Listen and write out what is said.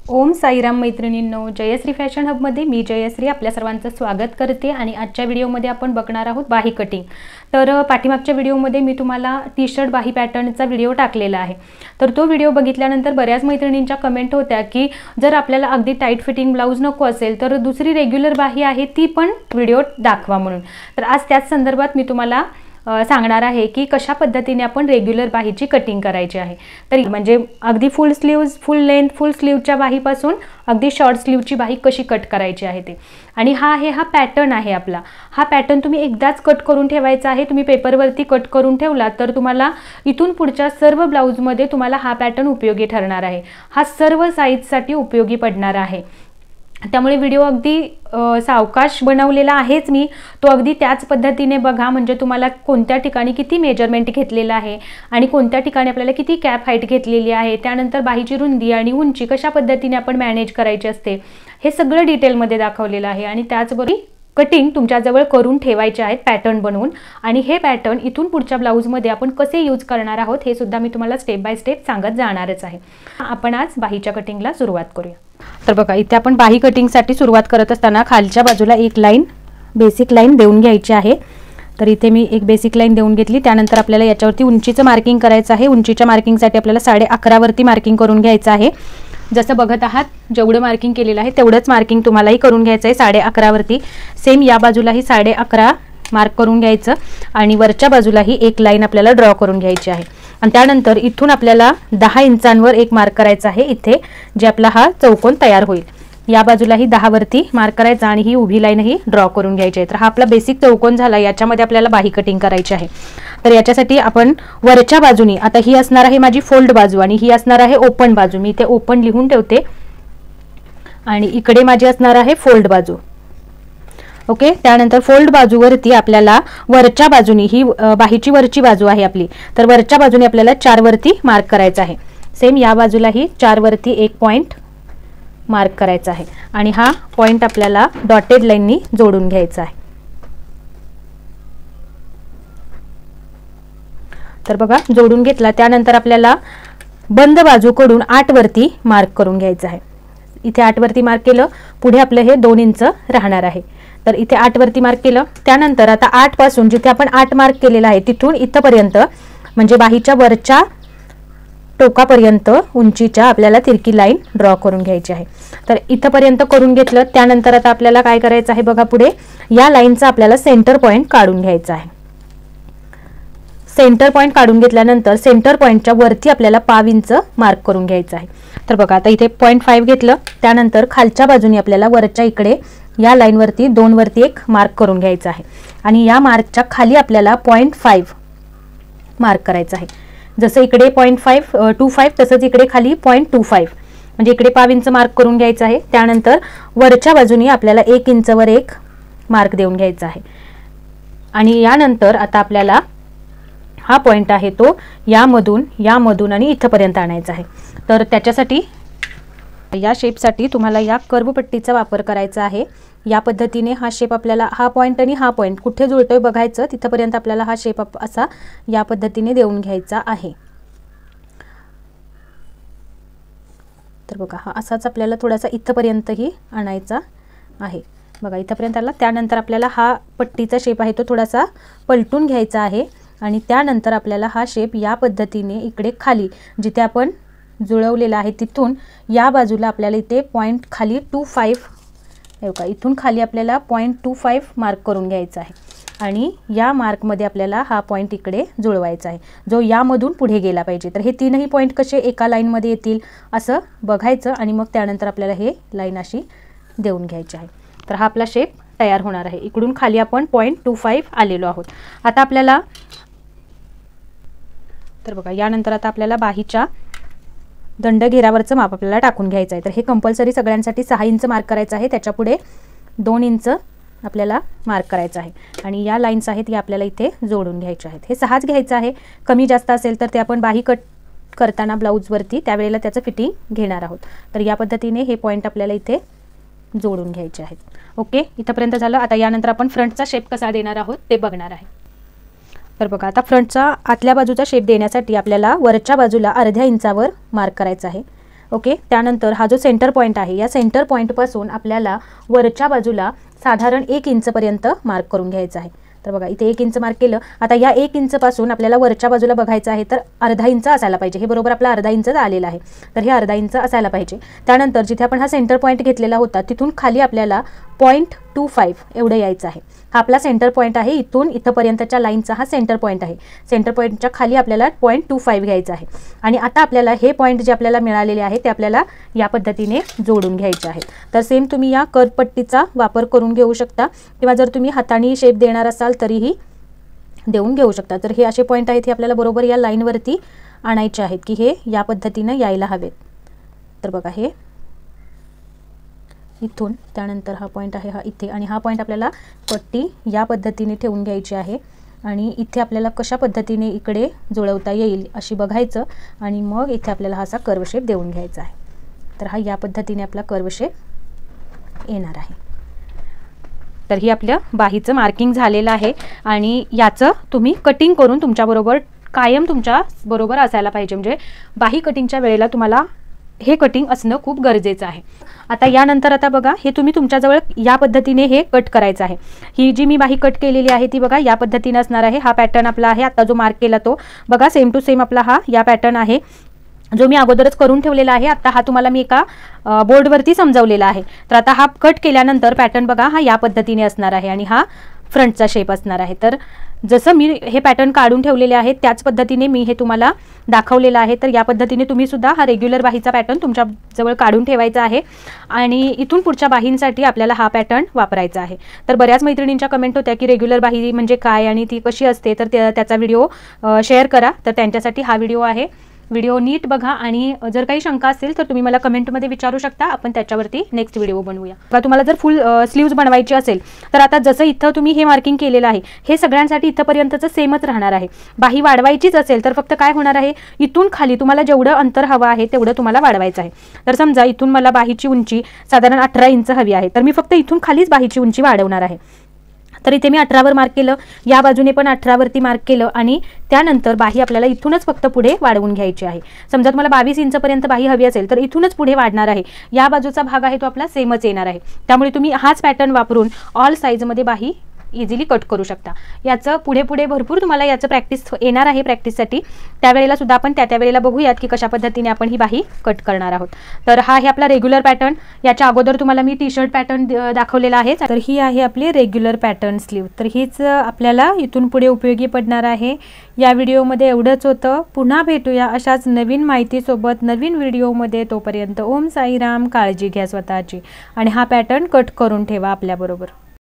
ओम साईराम मैत्रिणींनो, जयश्री फॅशन हबमध्ये मी जयश्री आपल्या सर्वांचं स्वागत करते। आणि आजच्या व्हिडिओमध्ये आपण बघणार आहोत बाही कटिंग। तर पाठीमागच्या व्हिडिओमध्ये मी तुम्हाला टी शर्ट बाही पॅटर्नचा व्हिडिओ टाकलेला आहे। तर तो व्हिडिओ बघितल्यानंतर बऱ्याच मैत्रिणींच्या कमेंट होत्या की जर आपल्याला अगदी टाईट फिटिंग ब्लाउज नको असेल तर दुसरी रेग्युलर बाही आहे ती पण व्हिडिओ दाखवा म्हणून। तर आज त्याच संदर्भात मी तुम्हाला सांगणार आहे की कशा पद्धतीने आपण रेग्युलर बाहीची कटिंग करायची आहे। तर म्हणजे अगदी फुल स्लीव्ज, फुल लेंथ, फुल स्लीवच्या बाहीपासून अगदी शॉर्ट स्लीवची बाही कशी कट करायची आहे ते। आणि हा पॅटर्न आहे आपला। हा पॅटर्न तुम्ही एकदाच कट करून ठेवायचा आहे। तुम्ही पेपरवरती कट करून ठेवला तर तुम्हाला इथून पुढच्या सर्व ब्लाउजमध्ये तुम्हाला हा पॅटर्न उपयोगी ठरणार आहे। हा सर्व साइजसाठी उपयोगी पडणार आहे। त्यामुळे व्हिडिओ अगदी सावकाश बनवलेला आहेच मी, तो अगदी त्याच पद्धतीने बघा। म्हणजे तुम्हाला कोणत्या ठिकाणी किती मेजरमेंट घेतलेला आहे आणि कोणत्या ठिकाणी आपल्याला किती कॅप हाईट घेतलेली आहे, त्यानंतर बाहीची रुंदी आणि उंची कशा पद्धतीने आपण मॅनेज करायची असते हे सगळं डिटेलमध्ये दाखवलेलं आहे। आणि त्याचबरोबर कटिंग तुमच्याजवळ करून ठेवायचे आहेत पॅटर्न बनवून। आणि हे पॅटर्न इथून पुढच्या ब्लाउजमध्ये आपण कसे यूज करणार आहोत हे सुद्धा मी तुम्हाला स्टेप बाय स्टेप सांगत जाणारच आहे। आपण आज बाहीच्या कटिंगला सुरुवात करूया। तर बघा, इथे आपण बाही कटिंगसाठी सुरुवात करत असताना खालच्या बाजूला एक लाईन, बेसिक लाईन देऊन घ्यायची आहे। तर इथे मी एक बेसिक लाईन देऊन घेतली। त्यानंतर आपल्याला याच्यावरती उंचीचं मार्किंग करायचं आहे। उंचीच्या मार्किंगसाठी आपल्याला 11.5 वरती मार्किंग करून घ्यायचं आहे। जसं बघत आहात जेवढं मार्किंग केलेलं आहे तेवढंच मार्किंग तुम्हालाही करून घ्यायचं आहे 11.5 वरती। सेम या बाजूलाही 11.5 मार्क करून घ्यायचं आणि वरच्या बाजूलाही एक लाईन आपल्याला ड्रॉ करून घ्यायची आहे। आणि त्यानंतर इथून आपल्याला 10 इंचांवर एक मार्क करायचा आहे इथे, जे आपला हा चौकोन तयार होईल। या बाजूलाही 10 वरती मार्क करायचा आणि ही उभी लाईनही ड्रॉ करून घ्यायची आहे। तर हा आपला बेसिक चौकोन झाला। याच्यामध्ये आपल्याला बाही कटिंग करायची आहे। तर याच्यासाठी आपण वरच्या बाजूनी, आता ही असणार आहे माझी फोल्ड बाजू आणि ही असणार आहे ओपन बाजू। मी इथे ओपन लिहून ठेवते आणि इकडे माझी असणार आहे फोल्ड बाजू। ओके, त्यानंतर फोल्ड बाजूवरती आपल्याला वरच्या बाजूनी, ही बाहीची वरची बाजू आहे आपली, तर वरच्या बाजूने आपल्याला 4 वरती मार्क करायचा आहे। सेम या बाजूलाही 4 वरती एक पॉइंट मार्क करायचा आहे आणि हा पॉइंट आपल्याला डॉटेड लाईननी जोडून घ्यायचा आहे। तर बघा, जोडून घेतला। त्यानंतर आपल्याला बंद बाजूकडून 8 वरती मार्क करून घ्यायचं आहे। इथे 8 वरती मार्क केलं, पुढे आपलं हे 2 इंच राहणार आहे। तर इथे 8 वरती मार्क केलं। त्यानंतर आता 8 पासून, जिथे आपण 8 मार्क केलेला आहे तिथून इथपर्यंत, म्हणजे बाहीच्या वरच्या टोकापर्यंत उंचीच्या आपल्याला तिरकी लाईन ड्रॉ करून घ्यायची आहे। तर इथपर्यंत करून घेतलं। त्यानंतर आता आपल्याला काय करायचं आहे बघा, पुढे या लाईनचा आपल्याला सेंटर पॉइंट काढून घ्यायचा आहे। सेंटर पॉइंट काढून घेतल्यानंतर सेंटर पॉइंटच्या वरती आपल्याला 1/2 इंच मार्क करून घ्यायचं आहे। तर बघा, आता इथे 0.5 घेतलं। त्यानंतर खालच्या बाजूने आपल्याला वरच्या इकडे या लाईन वरती 2 वरती एक मार्क करून घ्यायचा आहे आणि या मार्कच्या खाली आपल्याला 0.5 मार्क करायचं आहे। जसं इकडे 0.25 तसंच इकडे खाली 0.25, म्हणजे इकडे 1/2 इंच मार्क करून घ्यायचं आहे। त्यानंतर वरच्या बाजूने आपल्याला 1 इंचवर एक मार्क देऊन घ्यायचा आहे। आणि यानंतर आता आपल्याला हा पॉइंट आहे तो यामधून आणि इथपर्यंत आणायचा आहे। तर त्याच्यासाठी, या शेपसाठी तुम्हाला या कर्व पट्टीचा वापर करायचा आहे। या पद्धतीने हा शेप आपल्याला, हा पॉइंट आणि हा पॉइंट कुठे जुळतोय बघायचं, तिथपर्यंत आपल्याला हा शेप असा या पद्धतीने देऊन घ्यायचा आहे। तर बघा, हा असाच आपल्याला थोडासा इथपर्यंतही आणायचा आहे। बघा, इथपर्यंत आला। त्यानंतर आपल्याला हा पट्टीचा शेप आहे तो थोडासा पलटून घ्यायचा आहे आणि त्यानंतर आपल्याला हा शेप या पद्धतीने इकडे खाली, जिथे आपण जुळवलेला आहे तिथून या बाजूला आपल्याला इथे पॉइंट खाली 25, बघा इथून खाली आपल्याला 0.25 मार्क करून घ्यायचा आहे आणि या मार्कमध्ये आपल्याला हा पॉइंट इकडे जुळवायचा आहे, जो यामधून पुढे गेला पाहिजे। तर हे तीनही पॉइंट कसे एका लाईनमध्ये येतील असं बघायचं आणि मग त्यानंतर आपल्याला हे लाईन अशी देऊन घ्यायची आहे। तर हा आपला शेप तयार होणार आहे। इकडून खाली आपण 0.25 आलेलो आहोत। आता आपल्याला, तर बघा, यानंतर आता आपल्याला बाहीच्या दंड घेरावरचं माप आपल्याला टाकून घ्यायचं आहे। तर हे कंपल्सरी सगळ्यांसाठी 6 इंच मार्क करायचं आहे। त्याच्या पुढे 2 इंच आपल्याला मार्क करायचं आहे आणि या लाईन्स आहेत या आपल्याला इथे जोडून घ्यायच्या आहेत। हे 6च घ्यायचं आहे। कमी जास्त असेल तर ते आपण बाही कट करताना ब्लाऊजवरती त्यावेळेला त्याचं फिटिंग घेणार आहोत। तर या पद्धतीने हे पॉइंट आपल्याला इथे जोडून घ्यायचे आहेत। ओके, इथपर्यंत झालं। आता यानंतर आपण फ्रंटचा शेप कसा देणार आहोत ते बघणार आहे। तर बघा, आता फ्रंटचा आतल्या बाजूचा शेप देण्यासाठी आपल्याला वरच्या बाजूला अर्ध्या इंचावर मार्क करायचा आहे ओके, त्यानंतर हा जो सेंटर पॉईंट आहे या सेंटर पॉईंटपासून आपल्याला वरच्या बाजूला साधारण 1 इंचपर्यंत मार्क करून घ्यायचं आहे. तर बघा इथे 1 इंच मार्क केलं. आता या 1 इंचपासून आपल्याला वरच्या बाजूला बघायचं आहे तर अर्धा इंच असायला पाहिजे. हे बरोबर आपला अर्धा इंच आलेला आहे, तर हे अर्धा इंच असायला पाहिजे. त्यानंतर जिथे आपण हा सेंटर पॉईंट घेतलेला होता तिथून खाली आपल्याला 0.25 एवढं यायचं आहे. हा आपला सेंटर पॉईंट आहे. इथून इथंपर्यंतच्या लाईनचा हा सेंटर पॉईंट आहे. सेंटर पॉईंटच्या खाली आपल्याला 0.25 घ्यायचं आहे. आणि आता आपल्याला हे पॉईंट जे आपल्याला मिळालेले आहे ते आपल्याला या पद्धतीने जोडून घ्यायचे आहेत. तर सेम तुम्ही या कर्व पट्टीचा वापर करून घेऊ शकता किंवा जर तुम्ही हाताने शेप देणार असाल तरीही देऊन घेऊ शकता. तर हे असे पॉईंट आहेत हे आपल्याला बरोबर या लाईनवरती आणायचे आहेत की हे या पद्धतीने यायला हवेत. तर बघा हे इथून, त्यानंतर हा पॉईंट आहे हा इथे, आणि हा पॉईंट आपल्याला पट्टी या पद्धतीने ठेवून घ्यायची आहे. आणि इथे आपल्याला कशा पद्धतीने इकडे जुळवता येईल अशी बघायचं आणि मग इथे आपल्याला असा कर्व शेप देऊन घ्यायचा आहे. तर हा या पद्धतीने आपला कर्व शेप येणार आहे. तर ही आपल्या बाहीचं मार्किंग झालेलं आहे आणि याचं तुम्ही कटिंग करून तुमच्याबरोबर कायम तुमच्याबरोबर असायला पाहिजे. म्हणजे बाही कटिंगच्या वेळेला तुम्हाला हे कटिंग असणं खूप गरजेचं आहे. आता यानंतर आता बघा हे तुम्ही तुमच्याजवळ या पद्धतीने हे कट करायचं आहे. ही जी मी बाही कट केलेली आहे ती बघा या पद्धतीने असणार आहे. हा पॅटर्न आपला आहे, आता जो मार्क केला तो बघा सेम टू सेम आपला हा या पॅटर्न आहे जो मी अगोदरच करून ठेवलेला आहे. आता हा तुम्हाला मी एका बोर्डवरती समजावलेला आहे. तर आता हा कट केल्यानंतर पॅटर्न बघा हा या पद्धतीने असणार आहे आणि हा फ्रंटचा शेप असणार आहे. तर जसं मी हे पॅटर्न काढून ठेवलेले आहेत त्याच पद्धतीने मी हे तुम्हाला दाखवलेलं आहे. तर या पद्धतीने तुम्ही सुद्धा हा रेग्युलर बाहीचा पॅटर्न तुमच्याजवळ काढून ठेवायचा आहे आणि इथून पुढच्या बाहींसाठी आपल्याला हा पॅटर्न वापरायचा आहे. तर बऱ्याच मैत्रिणींच्या कमेंट होत्या की रेग्युलर बाही म्हणजे काय आणि ती कशी असते, तर त्याचा व्हिडिओ शेअर करा. तर त्यांच्यासाठी हा व्हिडिओ आहे. व्हिडिओ नीट बघा आणि जर काही शंका असेल तर तुम्ही मला कमेंटमध्ये विचारू शकता, आपण त्याच्यावरती नेक्स्ट व्हिडिओ बनवूया. का तुम्हाला जर फुल स्लीव्ज बनवायची असेल तर आता जसं इथं तुम्ही हे मार्किंग केलेलं आहे हे सगळ्यांसाठी इथंपर्यंतचं सेमच राहणार आहे. बाही वाढवायचीच असेल तर फक्त काय होणार आहे, इथून खाली तुम्हाला जेवढं अंतर हवं आहे तेवढं तुम्हाला वाढवायचं आहे. तर समजा इथून मला बाहीची उंची साधारण 18 इंच हवी आहे, तर मी फक्त इथून खालीच बाहीची उंची वाढवणार आहे. तर इथे मी 18 वर मार्क केलं, या बाजूने पण 18 वरती मार्क केलं आणि त्यानंतर बाही आपल्याला इथूनच फक्त पुढे वाढवून घ्यायची आहे. समजा तुम्हाला 22 इंचपर्यंत बाही हवी असेल तर इथूनच पुढे वाढणार आहे. या बाजूचा भाग आहे तो आपला सेमच येणार आहे. त्यामुळे तुम्ही हाच पॅटर्न वापरून ऑल साईजमध्ये बाही इझिली कट करू शकता. याचं पुढे पुढे भरपूर तुम्हाला याचं प्रॅक्टिस येणार आहे. प्रॅक्टिससाठी त्यावेळेला सुद्धा आपण त्या वेळेला बघूयात की कशा पद्धतीने आपण ही बाही कट करणार आहोत. तर हा आहे आपला रेग्युलर पॅटर्न. याच्या अगोदर तुम्हाला मी टी शर्ट पॅटर्न दाखवलेला आहे. तर ही आहे आपली रेग्युलर पॅटर्न स्लीव. तर हीच आपल्याला इथून पुढे उपयोगी पडणार आहे. या व्हिडिओमध्ये एवढंच होतं. पुन्हा भेटूया अशाच नवीन माहितीसोबत नवीन व्हिडिओमध्ये. तोपर्यंत ओम साईराम. काळजी घ्या स्वतःची आणि हा पॅटर्न कट करून ठेवा आपल्याबरोबर.